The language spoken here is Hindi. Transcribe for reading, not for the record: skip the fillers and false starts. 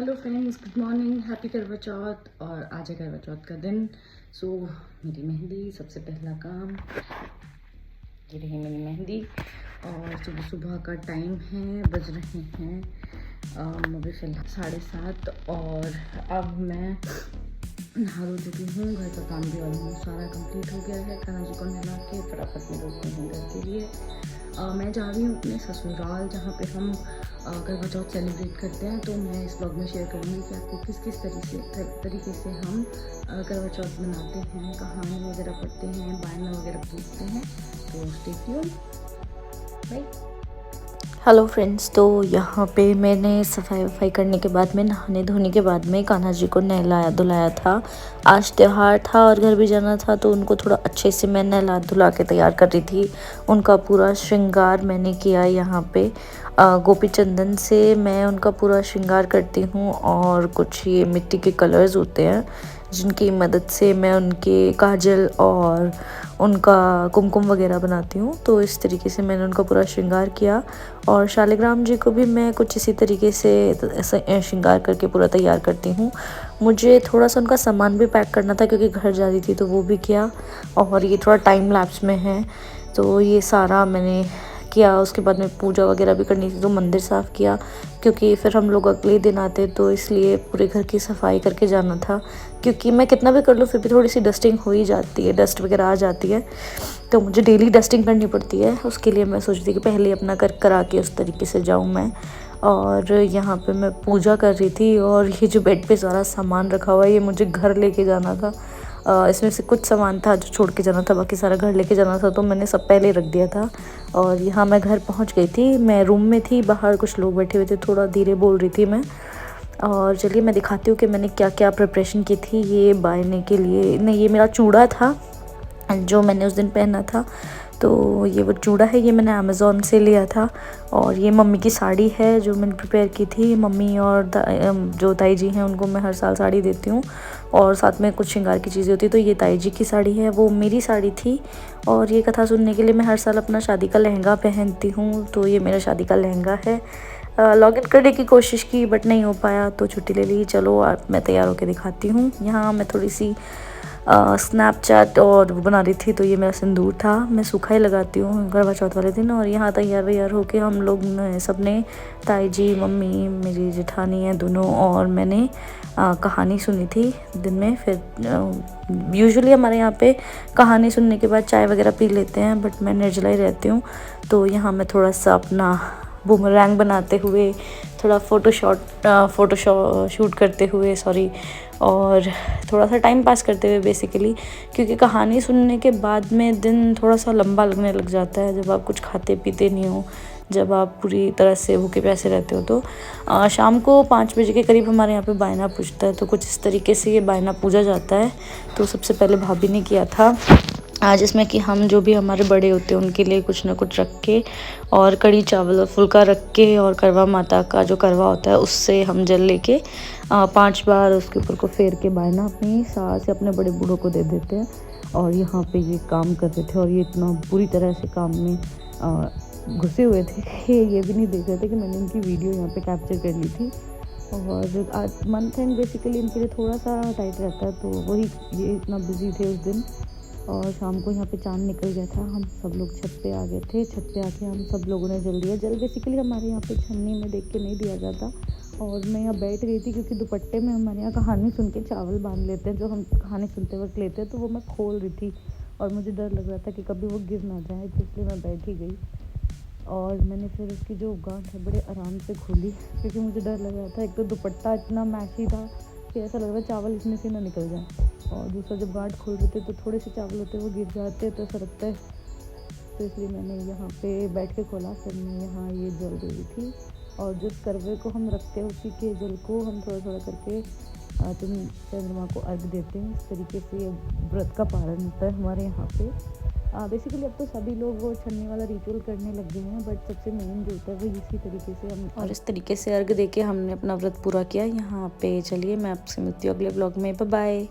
Hello friends, good morning, happy करवा चौथ। और आज है करवा चौथ का दिन। सो मेरी मेहंदी सबसे पहला काम, ये रही मेरी मेहंदी। और सुबह सुबह का टाइम है, बज रहे हैं अभी फिलहाल 7:30। और अब मैं नहा धो चुकी हूँ, घर का काम भी ऑलमोस्ट सारा कंप्लीट हो गया है। खाना जी को नहला के फटाफट में रोकते हैं घर के लिए। मैं जा रही हूँ अपने ससुराल, जहाँ पे हम करवा चौथ सेलिब्रेट करते हैं। तो मैं इस ब्लॉग में शेयर करूँगी कि आपको किस किस तरीके से हम करवा चौथ मनाते हैं, कहानी वगैरह पढ़ते हैं, बायना वगैरह पूछते हैं। तो stay tuned, bye. Hello friends, तो यहाँ पे मैंने सफाई वफाई करने के बाद में, नहाने धोने के बाद में कान्हा जी को नहलाया धुलाया था। आज त्यौहार था और घर भी जाना था, तो उनको थोड़ा अच्छे से मैं नहला धुला के तैयार कर रही थी। उनका पूरा श्रृंगार मैंने किया। यहाँ पे गोपी चंदन से मैं उनका पूरा श्रृंगार करती हूँ, और कुछ ये मिट्टी के कलर्स होते हैं जिनकी मदद से मैं उनके काजल और उनका कुमकुम वगैरह बनाती हूँ। तो इस तरीके से मैंने उनका पूरा श्रृंगार किया। और शालिग्राम जी को भी मैं कुछ इसी तरीके से श्रृंगार करके पूरा तैयार करती हूँ। मुझे थोड़ा सा उनका सामान भी पैक करना था क्योंकि घर जा रही थी, तो वो भी किया। और ये थोड़ा टाइम लैप्स में है, तो ये सारा मैंने किया। उसके बाद में पूजा वगैरह भी करनी थी, तो मंदिर साफ़ किया क्योंकि फिर हम लोग अगले दिन आते, तो इसलिए पूरे घर की सफाई करके जाना था। क्योंकि मैं कितना भी कर लूँ फिर भी थोड़ी सी डस्टिंग हो ही जाती है, डस्ट वगैरह आ जाती है, तो मुझे डेली डस्टिंग करनी पड़ती है। उसके लिए मैं सोचती थी कि पहले अपना करा के उस तरीके से जाऊँ मैं। और यहाँ पे मैं पूजा कर रही थी, और ये जो बेड पे सारा सामान रखा हुआ है, ये मुझे घर लेके जाना था। इसमें से कुछ सामान था जो छोड़ के जाना था, बाकी सारा घर लेके जाना था, तो मैंने सब पहले रख दिया था। और यहाँ मैं घर पहुँच गई थी। मैं रूम में थी, बाहर कुछ लोग बैठे हुए थे, थोड़ा धीरे बोल रही थी मैं। और चलिए मैं दिखाती हूँ कि मैंने क्या क्या प्रिपरेशन की थी ये बायने के लिए। नहीं, ये मेरा चूड़ा था जो मैंने उस दिन पहना था। तो ये वो चूड़ा है, ये मैंने अमेज़ॉन से लिया था। और ये मम्मी की साड़ी है जो मैंने प्रिपेयर की थी। मम्मी और जो ताई जी हैं उनको मैं हर साल साड़ी देती हूँ, और साथ में कुछ श्रृंगार की चीज़ें होती है। तो ये ताई जी की साड़ी है, वो मेरी साड़ी थी। और ये कथा सुनने के लिए मैं हर साल अपना शादी का लहंगा पहनती हूँ, तो ये मेरा शादी का लहंगा है। लॉग इन करने की कोशिश की बट नहीं हो पाया, तो छुट्टी ले ली। चलो अब मैं तैयार होकर दिखाती हूँ। यहाँ मैं थोड़ी सी स्नैपचैट और वो बना रही थी, तो ये मेरा सिंदूर था। मैं सूखा ही लगाती हूँ करवा चौथ वाले दिन। और यहाँ तैयार होके हम लोग सब ने, ताई जी, मम्मी, मेरी जेठानी है दोनों, और मैंने कहानी सुनी थी दिन में। फिर यूजुअली हमारे यहाँ पे कहानी सुनने के बाद चाय वगैरह पी लेते हैं, बट मैं निर्जला ही रहती हूँ। तो यहाँ मैं थोड़ा सा अपना बूमरैंग बनाते हुए, थोड़ा फ़ोटो शूट करते हुए, और थोड़ा सा टाइम पास करते हुए बेसिकली, क्योंकि कहानी सुनने के बाद में दिन थोड़ा सा लंबा लगने लग जाता है जब आप कुछ खाते पीते नहीं हो, जब आप पूरी तरह से भूखे प्यासे रहते हो। तो शाम को 5 बजे के करीब हमारे यहाँ पे बायना पूजता है, तो कुछ इस तरीके से ये बायना पूजा जाता है। तो सबसे पहले भाभी ने किया था, जिसमें कि हम जो भी हमारे बड़े होते हैं उनके लिए कुछ ना कुछ रख के, और कड़ी चावल और फुल्का रख के, और करवा माता का जो करवा होता है उससे हम जल लेके 5 बार उसके ऊपर को फेर के बायना अपनी सास या अपने बड़े बूढ़ों को दे देते हैं। और यहाँ पे ये काम कर रहे थे, और ये इतना बुरी तरह से काम में घुसे हुए थे कि ये भी नहीं देख रहे थे कि मैंने इनकी वीडियो यहाँ पे कैप्चर कर ली थी। और आज मंथ एंड बेसिकली इनके लिए थोड़ा सा टाइट रहता है, तो वही ये इतना बिजी थे उस दिन। और शाम को यहाँ पे चाँद निकल गया था, हम सब लोग छत पे आ गए थे। छत पे आके हम सब लोगों ने जल दिया। जल बेसिकली हमारे यहाँ पे छन्नी में देख के नहीं दिया जाता। और मैं यहाँ बैठ गई थी क्योंकि दुपट्टे में हमारे यहाँ कहानी सुन के चावल बांध लेते हैं, जो हम कहानी सुनते वक्त लेते हैं, तो वो मैं खोल रही थी। और मुझे डर लग रहा था कि कभी वो गिर ना जाए, तो इसलिए मैं बैठ ही गई। और मैंने फिर उसकी जो गांठ है बड़े आराम से खोली, क्योंकि मुझे डर लग रहा था। एक तो दुपट्टा इतना मैशी था कि ऐसा लग रहा चावल इसमें से ना निकल जाए, और दूसरा जब गांठ खोल रहे थे तो थोड़े से चावल होते वो गिर जाते, तो ऐसा लगता है। तो इसलिए मैंने यहाँ पे बैठ के खोला। फिर मैं यहाँ ये जल रही थी, और जिस करवे को हम रखते हैं उसी के जल को हम थोड़ा थोड़ा करके चंद्रमा को अर्घ देते हैं। इस तरीके से ये व्रत का पालन होता है हमारे यहाँ पे। बेसिकली अब तो सभी लोग वो छन्नी वाला रिचुअल करने लग गए हैं, बट सबसे मेन जो होता है वो इसी तरीके से हम, और इस तरीके से अर्घ देके हमने अपना व्रत पूरा किया यहाँ पे। चलिए मैं आपसे मिलती हूँ अगले ब्लॉग में। Bye bye.